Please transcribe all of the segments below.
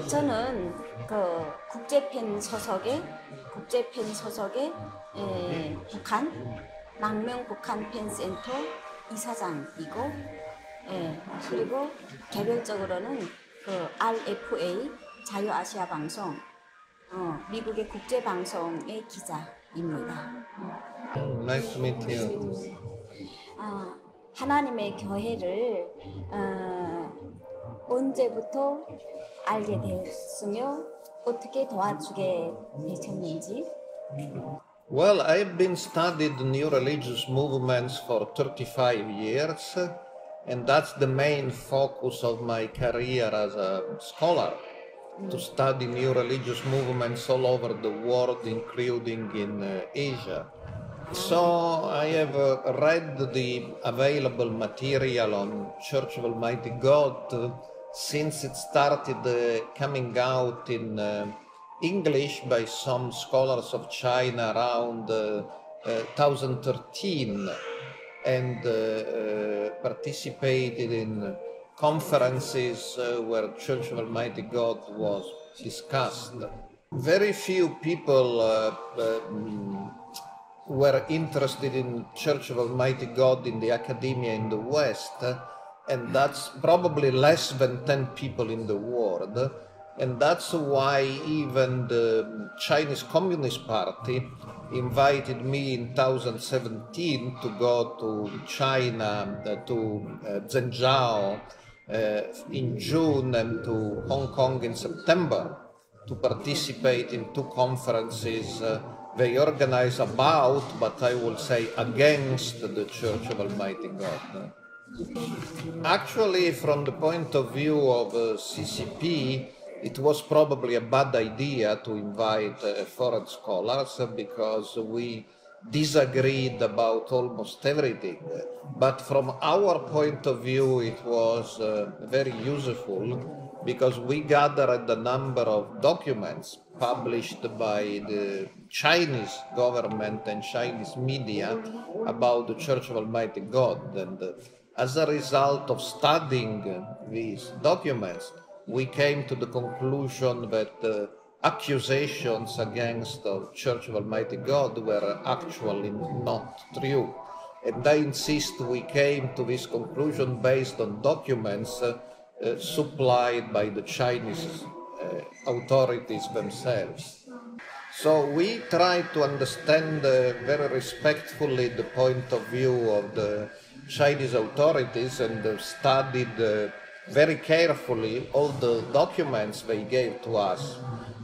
저는 그 국제팬 소속의 북한 망명 북한 팬센터 이사장이고, 그리고 개별적으로는 그 RFA 자유아시아 방송, 미국의 국제 방송의 기자입니다. Nice to meet you. 하나님의 교회를 언제부터 알게 되었으며 어떻게 도와주게 되셨는지. Well, I've been studying new religious movements for 35 years, and that's the main focus of my career as a scholar, to study new religious movements all over the world, including in Asia. So I have read the available material on Church of Almighty God since it started coming out in English by some scholars of China around 2013, and participated in conferences where Church of Almighty God was discussed. Very few people were interested in Church of Almighty God in the academia in the West, and that's probably less than 10 people in the world. And that's why even the Chinese Communist Party invited me in 2017 to go to China, to Zhengzhou in June, and to Hong Kong in September, to participate in two conferences they organize about, but I will say against, the Church of Almighty God. Actually, from the point of view of CCP, it was probably a bad idea to invite foreign scholars, because we disagreed about almost everything. But from our point of view, it was very useful, because we gathered a number of documents published by the Chinese government and Chinese media about the Church of Almighty God. And as a result of studying these documents, we came to the conclusion that accusations against the Church of Almighty God were actually not true. And I insist we came to this conclusion based on documents supplied by the Chinese authorities themselves. So we try to understand very respectfully the point of view of the Chinese authorities, and studied very carefully all the documents they gave to us.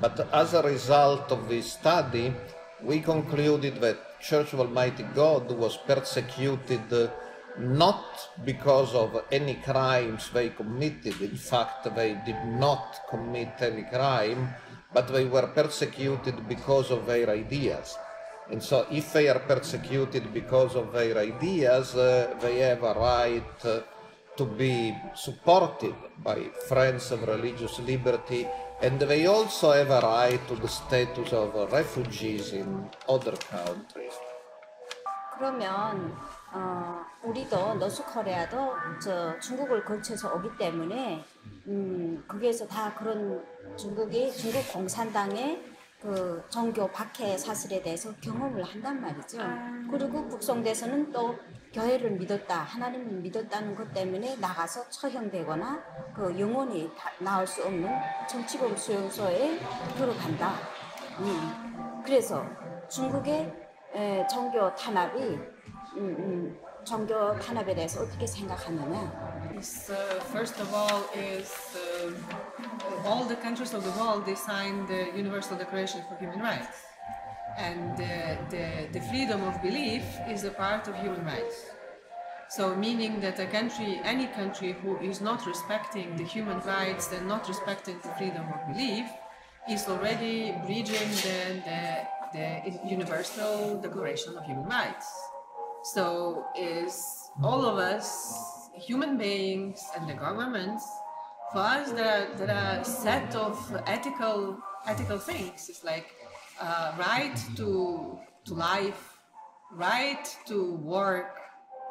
But as a result of this study, we concluded that Church of Almighty God was persecuted not because of any crimes they committed. In fact, they did not commit any crime, but they were persecuted because of their ideas. And so if they are persecuted because of their ideas, they have a right to be supported by Friends of Religious Liberty, and they also have a right to the status of refugees in other countries. 그러면 우리도 노스코리아도 저 중국을 거쳐서 오기 때문에 거기에서 다 그런 중국 공산당의 그 종교 박해 사슬에 대해서 경험을 한단 말이죠. 그리고 북송돼서는 또 교회를 믿었다, 하나님을 믿었다는 것 때문에 나가서 처형되거나 그 영원히 나올 수 없는 정치범 수용소에 들어간다. 그래서 중국의 종교 탄압이 종교 탄압에 대해서 어떻게 생각하느냐? First of all, all the countries of the world, they signed the Universal Declaration for Human Rights, and the freedom of belief is a part of human rights. So, meaning that any country who is not respecting the human rights and not respecting the freedom of belief is already breaching the Universal Declaration of Human Rights. So, all of us, human beings and the governments, for us there are a set of ethical things. It's like right to life, right to work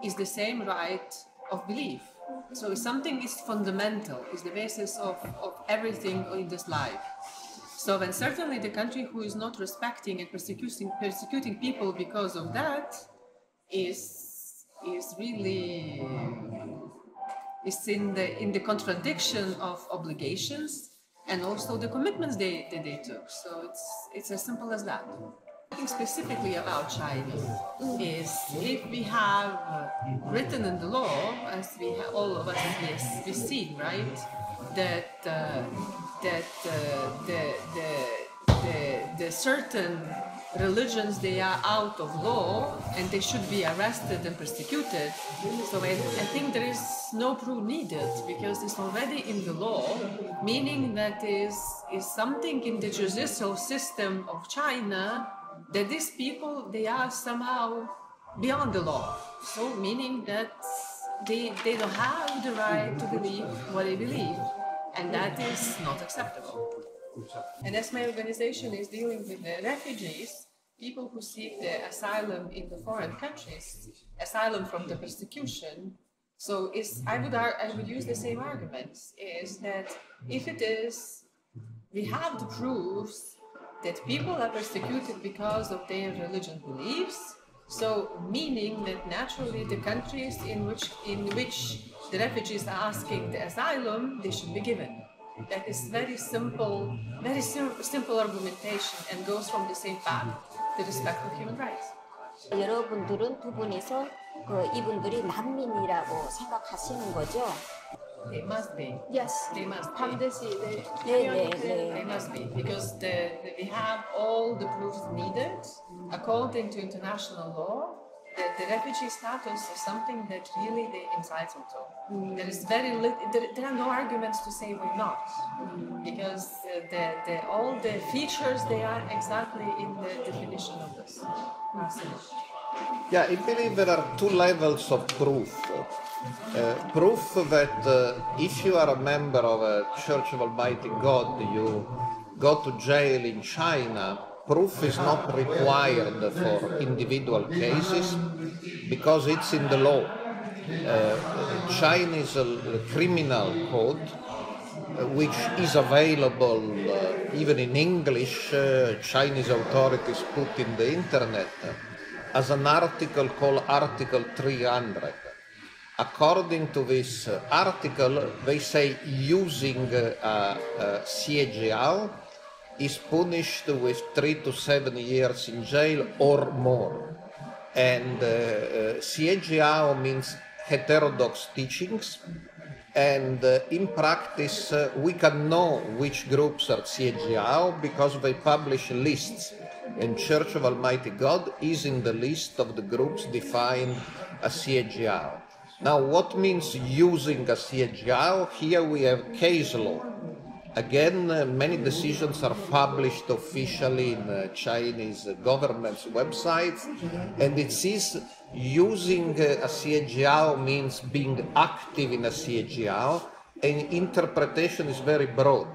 is the same right of belief. So something is fundamental, is the basis of everything in this life. So then certainly the country who is not respecting and persecuting people because of that is really in the contradiction of obligations and also the commitments they took. So it's as simple as that. Talking specifically about China is if we have written in the law, as we have, all of us we've seen, right, that the certain religions, they are out of law and they should be arrested and persecuted. So I think there is no proof needed because it's already in the law, meaning that is something in the judicial system of China that these people, they are somehow beyond the law. So meaning that they don't have the right to believe what they believe, and that is not acceptable. And as my organization is dealing with the refugees, people who seek the asylum in the foreign countries, asylum from the persecution, so I would use the same arguments, is that if it is, we have the proofs that people are persecuted because of their religious beliefs, so meaning that naturally the countries in which the refugees are asking the asylum, they should be given. That is very simple argumentation and goes from the same path, the respect of human rights. 여러분들은 두 분이서 이분들이 난민이라고 생각하시는 거죠? They must be. Yes. They must be. 반드시 네. They must be because we have all the proofs needed according to international law. The refugee status is something that really they're entitled to. There is there are no arguments to say we're not, because all the features, they are exactly in the definition of this. Yeah, I believe there are two levels of proof. Proof that if you are a member of a Church of Almighty God, you go to jail in China. Proof is not required for individual cases because it's in the law. Chinese criminal code, which is available even in English, Chinese authorities put in the internet, as an article called Article 300. According to this article, they say using CGL is punished with 3 to 7 years in jail or more. And CGL means heterodox teachings. And in practice, we can know which groups are CGL because they publish lists. And Church of Almighty God is in the list of the groups defined as CGL. Now, what means using a CGL? Here we have case law. Again, many decisions are published officially in Chinese government's websites, and it says using a CGL means being active in a CGL, and interpretation is very broad.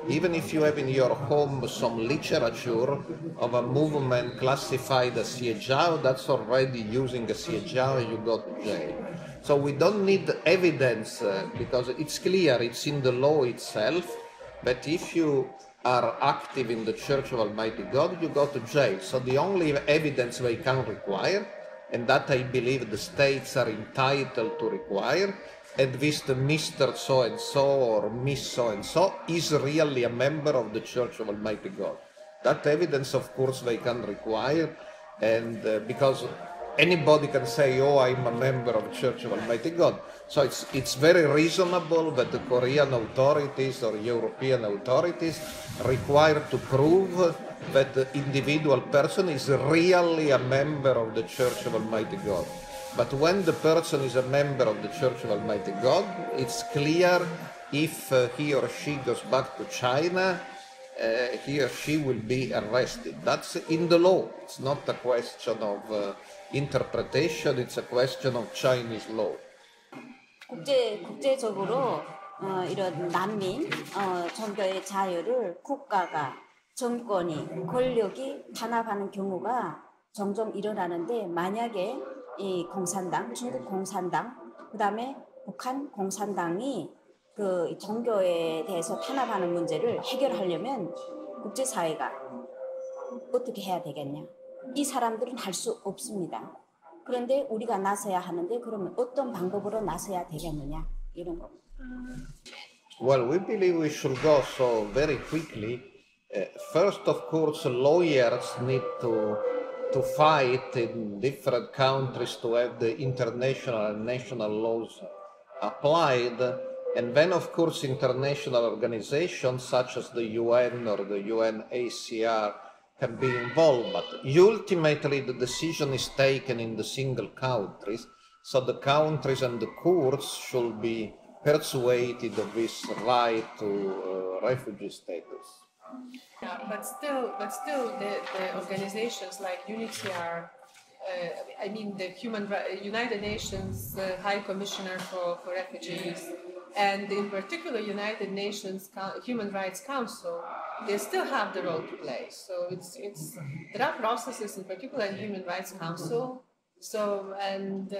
Even if you have in your home some literature of a movement classified as CGL, that's already using a CGL and you go to jail. So we don't need evidence because it's clear, it's in the law itself. But if you are active in the Church of Almighty God, you go to jail. So the only evidence they can require, and that I believe the states are entitled to require, and this the Mr. So-and-so or Miss So-and-so is really a member of the Church of Almighty God. That evidence, of course, they can require, and because anybody can say, oh, I'm a member of the Church of Almighty God. So it's very reasonable that the Korean authorities or European authorities require to prove that the individual person is really a member of the Church of Almighty God. But when the person is a member of the Church of Almighty God, it's clear if he or she goes back to China, he or she will be arrested. That's in the law. It's not a question of interpretation, it's a question of Chinese law. 국제적으로 이런 난민, 종교의 자유를 국가가, 정권이, 권력이 탄압하는 경우가 종종 일어나는데 만약에 이 공산당, 중국 공산당, 그 다음에 북한 공산당이 그 종교에 대해서 탄압하는 문제를 해결하려면 국제사회가 어떻게 해야 되겠냐? 이 사람들은 할 수 없습니다. 그런데 우리가 나서야 하는데 그러면 어떤 방법으로 나서야 되겠느냐? 이런 겁니다. Well, we believe we should go so very quickly. First, of course, lawyers need to fight in different countries to have the international and national laws applied. And then, of course, international organizations such as the UN or the UNHCR can be involved. But ultimately, the decision is taken in the single countries. So the countries and the courts should be persuaded of this right to refugee status. Yeah, but still, the organizations like UNHCR, the United Nations High Commissioner for Refugees, and in particular United Nations Human Rights Council, they still have the role to play. So there are processes, in particular in Human Rights Council. So and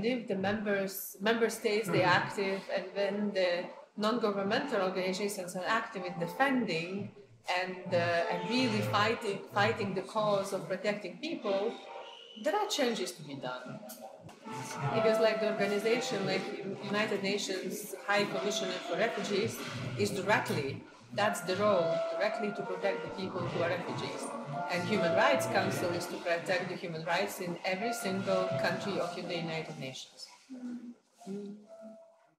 if the member states they active, and then the non-governmental organizations are active in defending and really fighting the cause of protecting people, there are changes to be done. Because like the organization, like United Nations High Commissioner for Refugees is that's the role, directly to protect the people who are refugees. And Human Rights Council is to protect the human rights in every single country of the United Nations.